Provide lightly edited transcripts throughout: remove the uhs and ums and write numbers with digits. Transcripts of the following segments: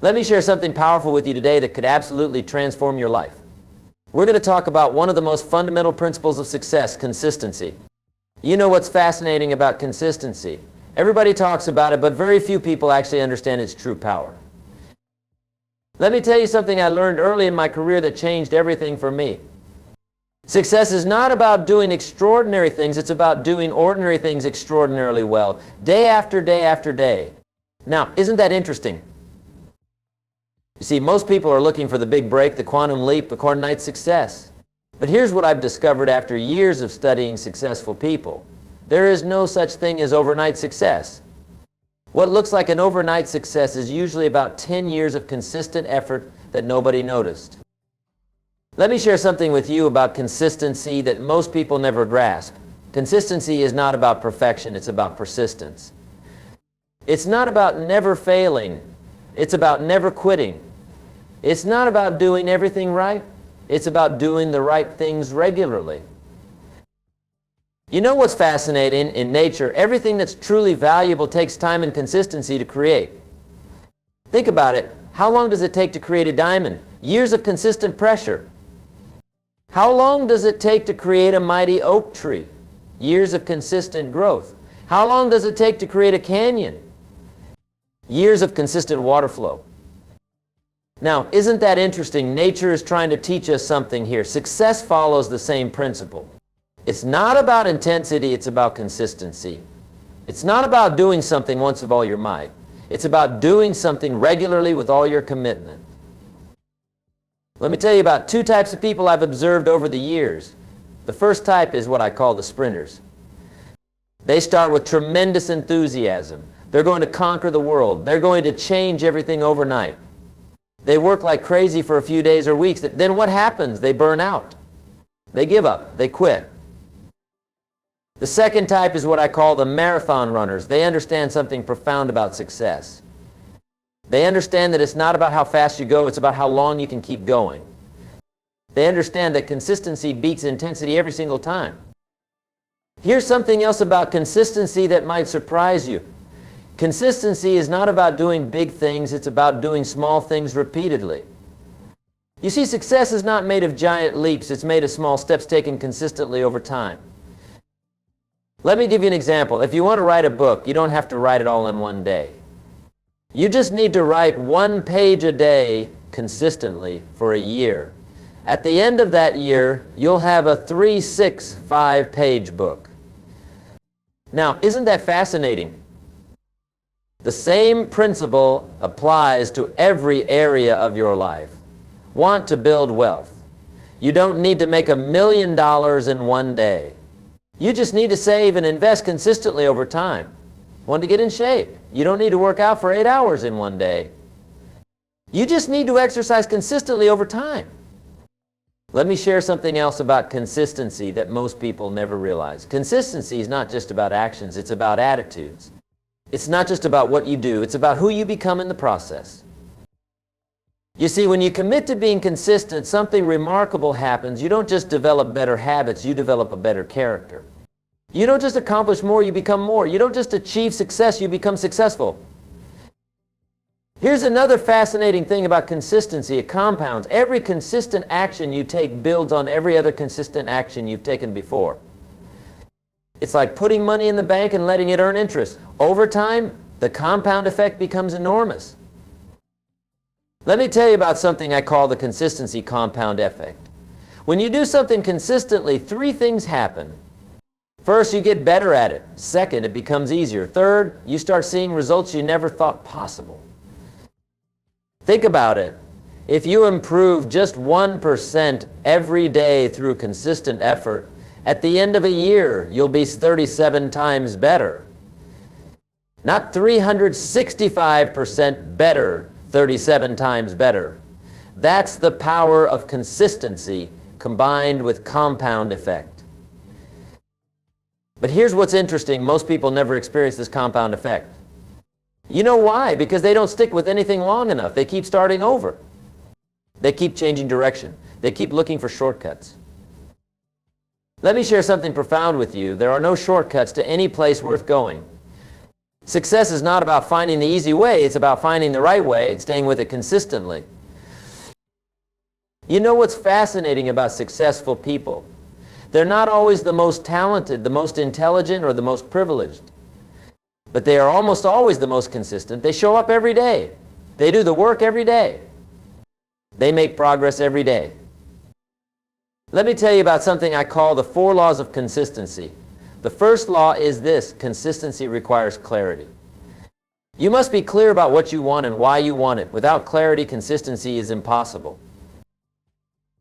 Let me share something powerful with you today that could absolutely transform your life. We're going to talk about one of the most fundamental principles of success, consistency. You know what's fascinating about consistency? Everybody talks about it, but very few people actually understand its true power. Let me tell you something I learned early in my career that changed everything for me. Success is not about doing extraordinary things, it's about doing ordinary things extraordinarily well, day after day after day. Now, isn't that interesting? You see, most people are looking for the big break, the quantum leap, the overnight success. But here's what I've discovered after years of studying successful people. There is no such thing as overnight success. What looks like an overnight success is usually about 10 years of consistent effort that nobody noticed. Let me share something with you about consistency that most people never grasp. Consistency is not about perfection, it's about persistence. It's not about never failing, it's about never quitting. It's not about doing everything right, it's about doing the right things regularly. You know what's fascinating? In nature, everything that's truly valuable takes time and consistency to create. Think about it. How long does it take to create a diamond? Years of consistent pressure. How long does it take to create a mighty oak tree? Years of consistent growth. How long does it take to create a canyon? Years of consistent water flow. Now, isn't that interesting? Nature is trying to teach us something here. Success follows the same principle. It's not about intensity, it's about consistency. It's not about doing something once with all your might. It's about doing something regularly with all your commitment. Let me tell you about two types of people I've observed over the years. The first type is what I call the sprinters. They start with tremendous enthusiasm. They're going to conquer the world. They're going to change everything overnight. They work like crazy for a few days or weeks. Then what happens? They burn out. They give up. They quit. The second type is what I call the marathon runners. They understand something profound about success. They understand that it's not about how fast you go, it's about how long you can keep going. They understand that consistency beats intensity every single time. Here's something else about consistency that might surprise you. Consistency is not about doing big things, it's about doing small things repeatedly. You see, success is not made of giant leaps, it's made of small steps taken consistently over time. Let me give you an example. If you want to write a book, you don't have to write it all in one day. You just need to write 1 page a day consistently for a year. At the end of that year, you'll have a 365-page book. Now, isn't that fascinating? The same principle applies to every area of your life. Want to build wealth. You don't need to make $1 million in one day. You just need to save and invest consistently over time. Want to get in shape? You don't need to work out for 8 hours in one day. You just need to exercise consistently over time. Let me share something else about consistency that most people never realize. Consistency is not just about actions, it's about attitudes. It's not just about what you do, it's about who you become in the process. You see, when you commit to being consistent, something remarkable happens. You don't just develop better habits, you develop a better character. You don't just accomplish more, you become more. You don't just achieve success, you become successful. Here's another fascinating thing about consistency. It compounds. Every consistent action you take builds on every other consistent action you've taken before. It's like putting money in the bank and letting it earn interest. Over time, the compound effect becomes enormous. Let me tell you about something I call the consistency compound effect. When you do something consistently, 3 things happen. First, you get better at it. Second, it becomes easier. Third, you start seeing results you never thought possible. Think about it. If you improve just 1% every day through consistent effort, at the end of a year, you'll be 37 times better. Not 365% better, 37 times better. That's the power of consistency combined with compound effect. But here's what's interesting. Most people never experience this compound effect. You know why? Because they don't stick with anything long enough. They keep starting over. They keep changing direction. They keep looking for shortcuts. Let me share something profound with you. There are no shortcuts to any place worth going. Success is not about finding the easy way, it's about finding the right way and staying with it consistently. You know what's fascinating about successful people? They're not always the most talented, the most intelligent, or the most privileged. But they are almost always the most consistent. They show up every day. They do the work every day. They make progress every day. Let me tell you about something I call the 4 laws of consistency. The first law is this: consistency requires clarity. You must be clear about what you want and why you want it. Without clarity, consistency is impossible.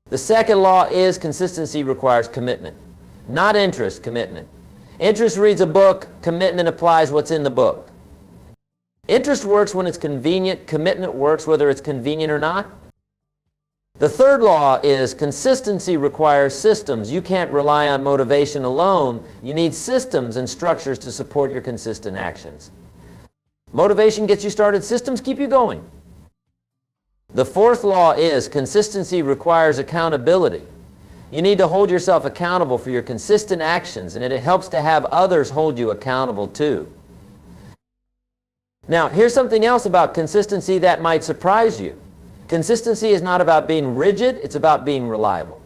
The second law is consistency requires commitment. Not interest, commitment. Interest reads a book, commitment applies what's in the book. Interest works when it's convenient, commitment works whether it's convenient or not. The third law is consistency requires systems. You can't rely on motivation alone. You need systems and structures to support your consistent actions. Motivation gets you started, systems keep you going. The fourth law is consistency requires accountability. You need to hold yourself accountable for your consistent actions, and it helps to have others hold you accountable too. Now, here's something else about consistency that might surprise you. Consistency is not about being rigid, it's about being reliable.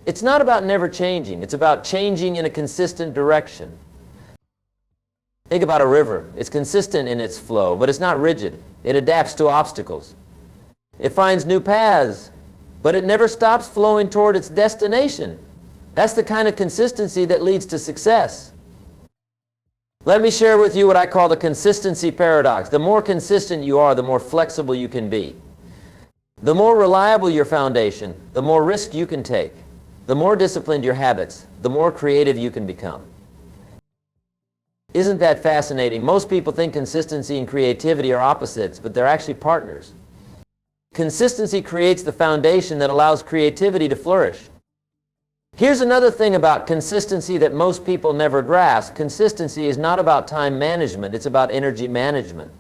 It's not about never changing, it's about changing in a consistent direction. Think about a river. It's consistent in its flow, but it's not rigid. It adapts to obstacles. It finds new paths, but it never stops flowing toward its destination. That's the kind of consistency that leads to success. Let me share with you what I call the consistency paradox. The more consistent you are, the more flexible you can be. The more reliable your foundation, the more risk you can take. The more disciplined your habits, the more creative you can become. Isn't that fascinating? Most people think consistency and creativity are opposites, but they're actually partners. Consistency creates the foundation that allows creativity to flourish. Here's another thing about consistency that most people never grasp. Consistency is not about time management, it's about energy management.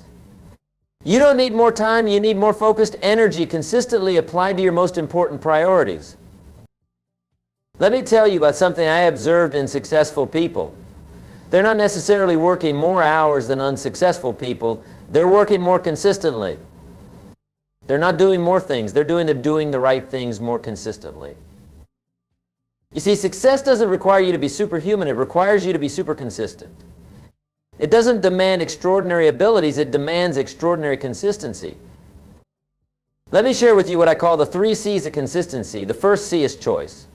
You don't need more time, you need more focused energy consistently applied to your most important priorities. Let me tell you about something I observed in successful people. They're not necessarily working more hours than unsuccessful people, they're working more consistently. They're not doing more things, they're doing the right things more consistently. You see, success doesn't require you to be superhuman, it requires you to be super consistent. It doesn't demand extraordinary abilities, it demands extraordinary consistency. Let me share with you what I call the 3 C's of consistency. The first C is choice.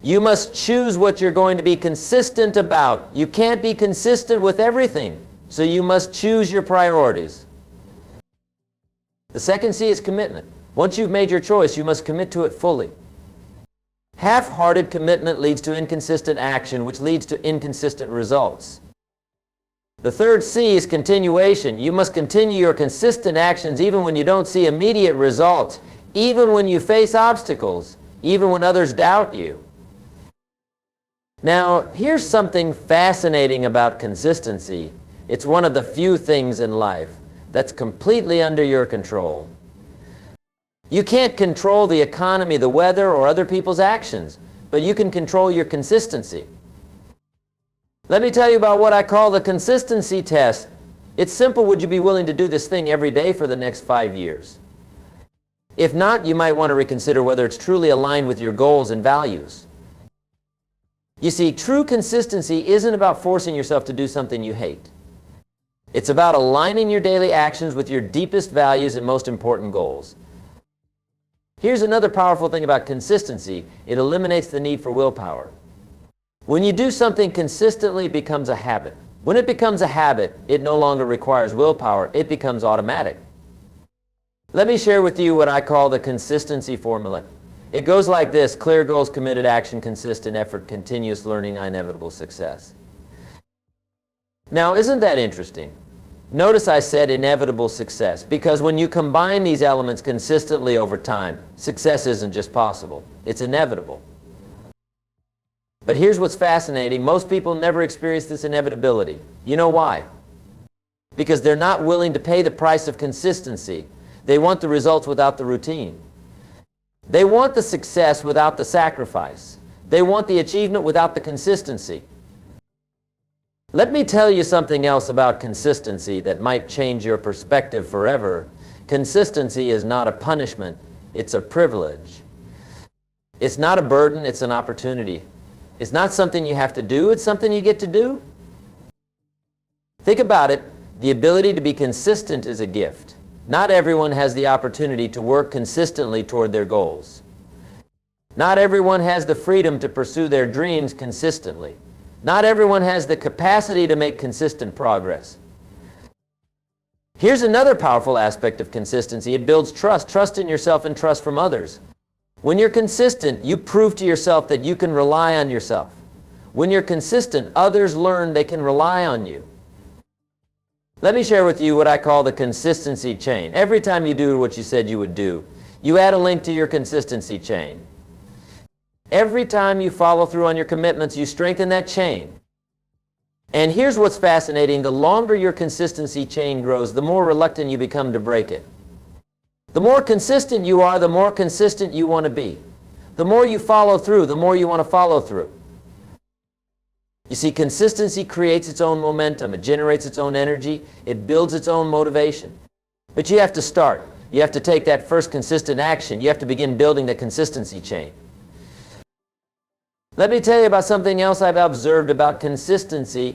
You must choose what you're going to be consistent about. You can't be consistent with everything, so you must choose your priorities. The second C is commitment. Once you've made your choice, you must commit to it fully. Half-hearted commitment leads to inconsistent action, which leads to inconsistent results. The third C is continuation. You must continue your consistent actions even when you don't see immediate results, even when you face obstacles, even when others doubt you. Now, here's something fascinating about consistency. It's one of the few things in life that's completely under your control. You can't control the economy, the weather, or other people's actions, but you can control your consistency. Let me tell you about what I call the consistency test. It's simple. Would you be willing to do this thing every day for the next 5 years? If not, you might want to reconsider whether it's truly aligned with your goals and values. You see, true consistency isn't about forcing yourself to do something you hate. It's about aligning your daily actions with your deepest values and most important goals. Here's another powerful thing about consistency. It eliminates the need for willpower. When you do something consistently, it becomes a habit. When it becomes a habit, it no longer requires willpower. It becomes automatic. Let me share with you what I call the consistency formula. It goes like this: clear goals, committed action, consistent effort, continuous learning, inevitable success. Now, isn't that interesting? Notice I said inevitable success, because when you combine these elements consistently over time, success isn't just possible, it's inevitable. But here's what's fascinating. Most people never experience this inevitability. You know why? Because they're not willing to pay the price of consistency. They want the results without the routine. They want the success without the sacrifice. They want the achievement without the consistency. Let me tell you something else about consistency that might change your perspective forever. Consistency is not a punishment, it's a privilege. It's not a burden, it's an opportunity. It's not something you have to do, it's something you get to do. Think about it. The ability to be consistent is a gift. Not everyone has the opportunity to work consistently toward their goals. Not everyone has the freedom to pursue their dreams consistently. Not everyone has the capacity to make consistent progress. Here's another powerful aspect of consistency. It builds trust, trust in yourself and trust from others. When you're consistent, you prove to yourself that you can rely on yourself. When you're consistent, others learn they can rely on you. Let me share with you what I call the consistency chain. Every time you do what you said you would do, you add a link to your consistency chain. Every time you follow through on your commitments, you strengthen that chain. And here's what's fascinating. The longer your consistency chain grows, the more reluctant you become to break it. The more consistent you are, the more consistent you want to be. The more you follow through, the more you want to follow through. You see, consistency creates its own momentum. It generates its own energy. It builds its own motivation. But you have to start. You have to take that first consistent action. You have to begin building the consistency chain. Let me tell you about something else I've observed about consistency.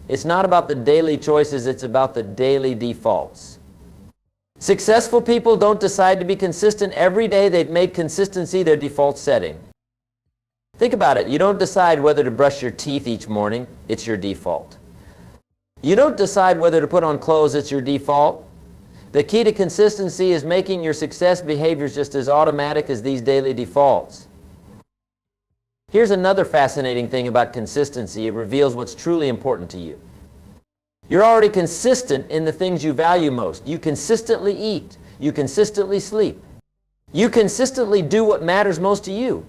It's not about the daily choices, it's about the daily defaults. Successful people don't decide to be consistent every day. They've made consistency their default setting. Think about it. You don't decide whether to brush your teeth each morning. It's your default. You don't decide whether to put on clothes. It's your default. The key to consistency is making your success behaviors just as automatic as these daily defaults. Here's another fascinating thing about consistency. It reveals what's truly important to you. You're already consistent in the things you value most. You consistently eat. You consistently sleep. You consistently do what matters most to you.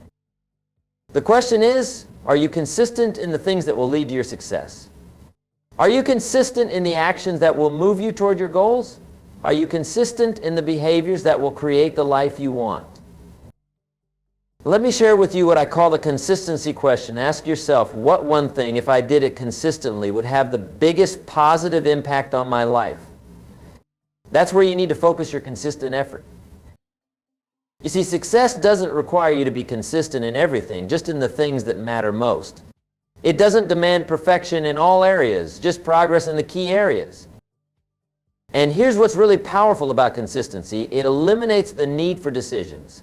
The question is, are you consistent in the things that will lead to your success? Are you consistent in the actions that will move you toward your goals? Are you consistent in the behaviors that will create the life you want? Let me share with you what I call the consistency question. Ask yourself, what one thing, if I did it consistently, would have the biggest positive impact on my life? That's where you need to focus your consistent effort. You see, success doesn't require you to be consistent in everything, just in the things that matter most. It doesn't demand perfection in all areas, just progress in the key areas. And here's what's really powerful about consistency. It eliminates the need for decisions.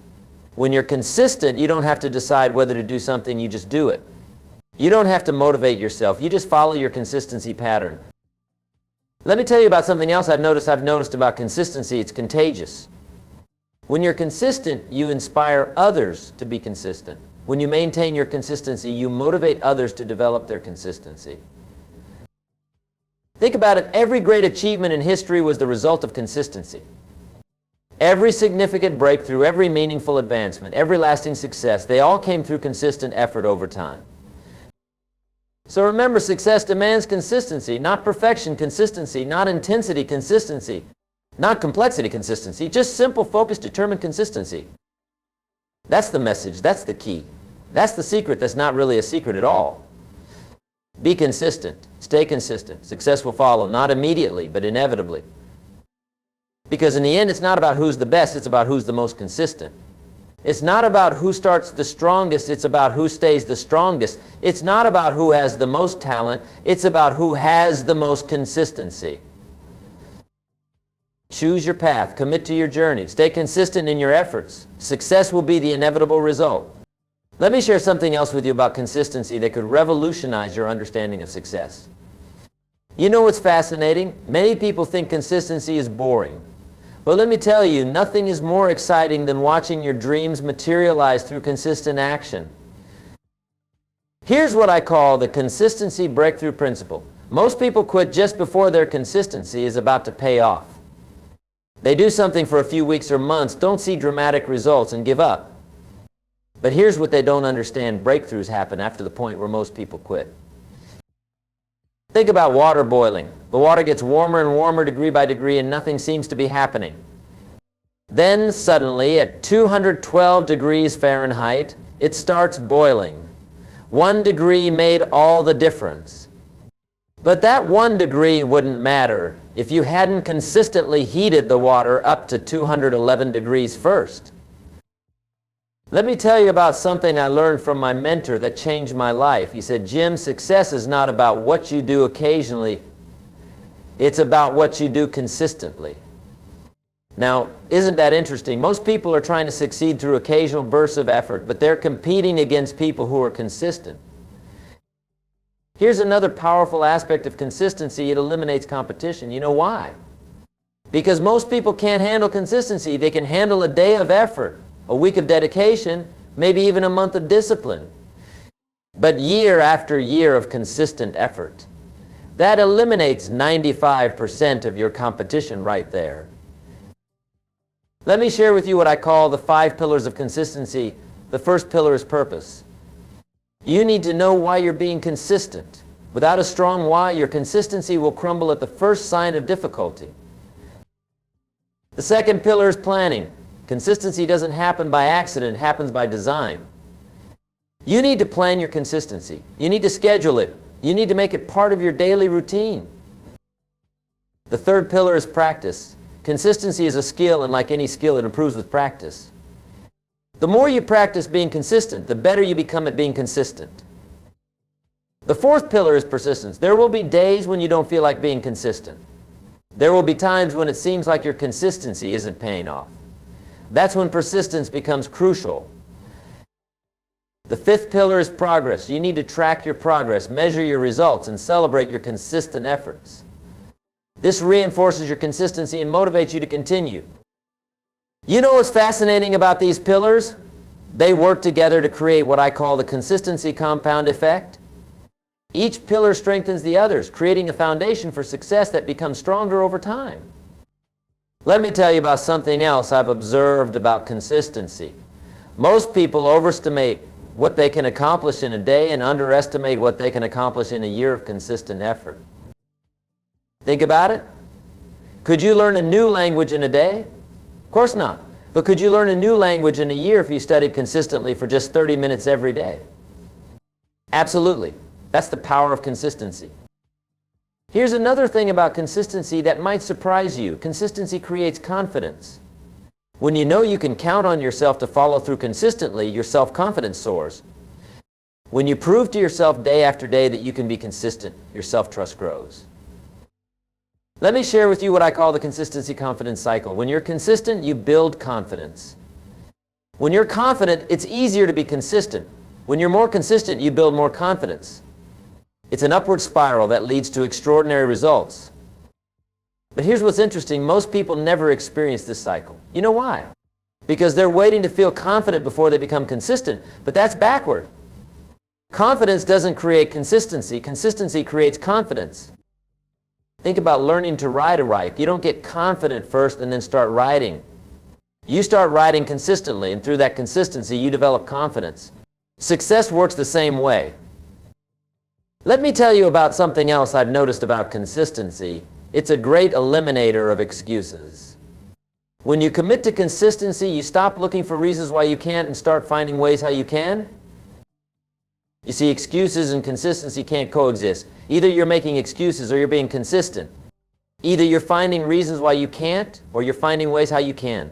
When you're consistent, you don't have to decide whether to do something, you just do it. You don't have to motivate yourself, you just follow your consistency pattern. Let me tell you about something else I've noticed about consistency. It's contagious. When you're consistent, you inspire others to be consistent. When you maintain your consistency, you motivate others to develop their consistency. Think about it. Every great achievement in history was the result of consistency. Every significant breakthrough, every meaningful advancement, every lasting success, they all came through consistent effort over time. So remember, success demands consistency, not perfection, consistency, not intensity, consistency, not complexity, consistency, just simple, focused, determined consistency. That's the message. That's the key. That's the secret that's not really a secret at all. Be consistent. Stay consistent. Success will follow, not immediately, but inevitably. Because in the end, it's not about who's the best, it's about who's the most consistent. It's not about who starts the strongest, it's about who stays the strongest. It's not about who has the most talent, it's about who has the most consistency. Choose your path, commit to your journey, stay consistent in your efforts. Success will be the inevitable result. Let me share something else with you about consistency that could revolutionize your understanding of success. You know what's fascinating? Many people think consistency is boring. But let me tell you, nothing is more exciting than watching your dreams materialize through consistent action. Here's what I call the consistency breakthrough principle. Most people quit just before their consistency is about to pay off. They do something for a few weeks or months, don't see dramatic results, and give up. But here's what they don't understand. Breakthroughs happen after the point where most people quit. Think about water boiling. The water gets warmer and warmer degree by degree and nothing seems to be happening. Then suddenly at 212 degrees Fahrenheit, it starts boiling. 1 degree made all the difference. But that 1 degree wouldn't matter if you hadn't consistently heated the water up to 211 degrees first. Let me tell you about something I learned from my mentor that changed my life. He said, Jim, success is not about what you do occasionally. It's about what you do consistently. Now, isn't that interesting? Most people are trying to succeed through occasional bursts of effort, but they're competing against people who are consistent. Here's another powerful aspect of consistency. It eliminates competition. You know why? Because most people can't handle consistency. They can handle a day of effort, a week of dedication, maybe even a month of discipline. But year after year of consistent effort, that eliminates 95% of your competition right there. Let me share with you what I call the 5 pillars of consistency. The first pillar is purpose. You need to know why you're being consistent. Without a strong why, your consistency will crumble at the first sign of difficulty. The second pillar is planning. Consistency doesn't happen by accident, it happens by design. You need to plan your consistency. You need to schedule it. You need to make it part of your daily routine. The third pillar is practice. Consistency is a skill, and like any skill, it improves with practice. The more you practice being consistent, the better you become at being consistent. The fourth pillar is persistence. There will be days when you don't feel like being consistent. There will be times when it seems like your consistency isn't paying off. That's when persistence becomes crucial. The fifth pillar is progress. You need to track your progress, measure your results, and celebrate your consistent efforts. This reinforces your consistency and motivates you to continue. You know what's fascinating about these pillars? They work together to create what I call the consistency compound effect. Each pillar strengthens the others, creating a foundation for success that becomes stronger over time. Let me tell you about something else I've observed about consistency. Most people overestimate what they can accomplish in a day and underestimate what they can accomplish in a year of consistent effort. Think about it. Could you learn a new language in a day? Of course not. But could you learn a new language in a year if you studied consistently for just 30 minutes every day? Absolutely. That's the power of consistency. Here's another thing about consistency that might surprise you. Consistency creates confidence. When you know you can count on yourself to follow through consistently, your self-confidence soars. When you prove to yourself day after day that you can be consistent, your self-trust grows. Let me share with you what I call the consistency confidence cycle. When you're consistent, you build confidence. When you're confident, it's easier to be consistent. When you're more consistent, you build more confidence. It's an upward spiral that leads to extraordinary results. But here's what's interesting. Most people never experience this cycle. You know why? Because they're waiting to feel confident before they become consistent. But that's backward. Confidence doesn't create consistency. Consistency creates confidence. Think about learning to ride a bike. You don't get confident first and then start riding. You start riding consistently, and through that consistency, you develop confidence. Success works the same way. Let me tell you about something else I've noticed about consistency. It's a great eliminator of excuses. When you commit to consistency, you stop looking for reasons why you can't and start finding ways how you can. You see, excuses and consistency can't coexist. Either you're making excuses or you're being consistent. Either you're finding reasons why you can't or you're finding ways how you can.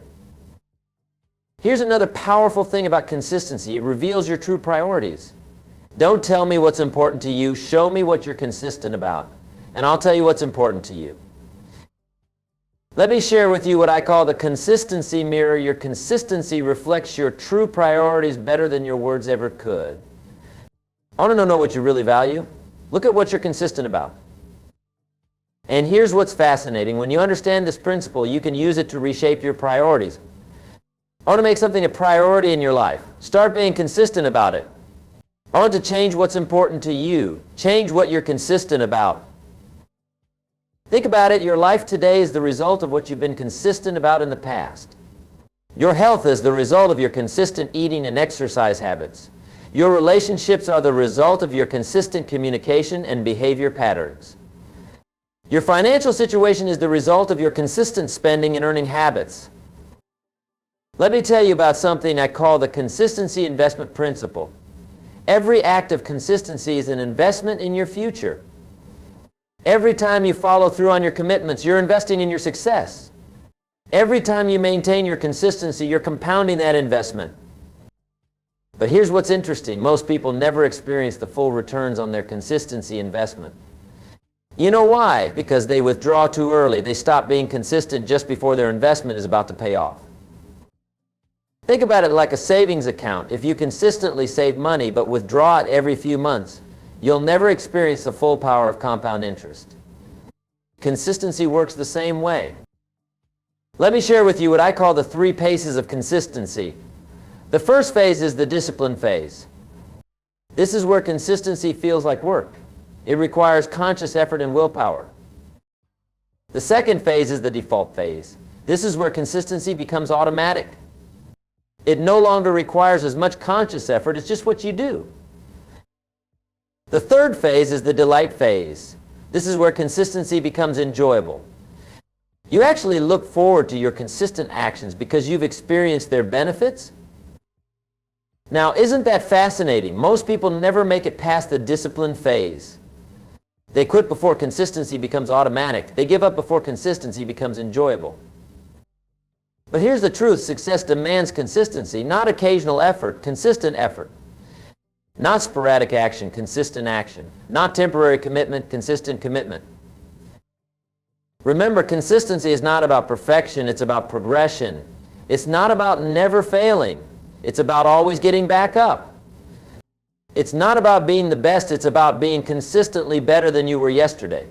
Here's another powerful thing about consistency. It reveals your true priorities. Don't tell me what's important to you. Show me what you're consistent about, and I'll tell you what's important to you. Let me share with you what I call the consistency mirror. Your consistency reflects your true priorities better than your words ever could. I want to know what you really value. Look at what you're consistent about. And here's what's fascinating. When you understand this principle, you can use it to reshape your priorities. I want to make something a priority in your life. Start being consistent about it. I want to change what's important to you. Change what you're consistent about. Think about it. Your life today is the result of what you've been consistent about in the past. Your health is the result of your consistent eating and exercise habits. Your relationships are the result of your consistent communication and behavior patterns. Your financial situation is the result of your consistent spending and earning habits. Let me tell you about something I call the consistency investment principle. Every act of consistency is an investment in your future. Every time you follow through on your commitments, you're investing in your success. Every time you maintain your consistency, you're compounding that investment. But here's what's interesting. Most people never experience the full returns on their consistency investment. You know why? Because they withdraw too early. They stop being consistent just before their investment is about to pay off. Think about it like a savings account. If you consistently save money but withdraw it every few months, you'll never experience the full power of compound interest. Consistency works the same way. Let me share with you what I call the 3 paces of consistency. The first phase is the discipline phase. This is where consistency feels like work. It requires conscious effort and willpower. The second phase is the default phase. This is where consistency becomes automatic. It no longer requires as much conscious effort, it's just what you do. The third phase is the delight phase. This is where consistency becomes enjoyable. You actually look forward to your consistent actions because you've experienced their benefits. Now, isn't that fascinating? Most people never make it past the discipline phase. They quit before consistency becomes automatic. They give up before consistency becomes enjoyable. But here's the truth. Success demands consistency, not occasional effort, consistent effort. Not sporadic action, consistent action. Not temporary commitment, consistent commitment. Remember, consistency is not about perfection, it's about progression. It's not about never failing. It's about always getting back up. It's not about being the best, it's about being consistently better than you were yesterday.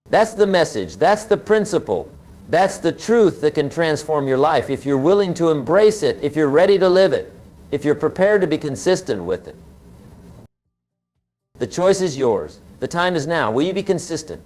That's the message, that's the principle, that's the truth that can transform your life if you're willing to embrace it, if you're ready to live it, if you're prepared to be consistent with it. The choice is yours. The time is now. Will you be consistent?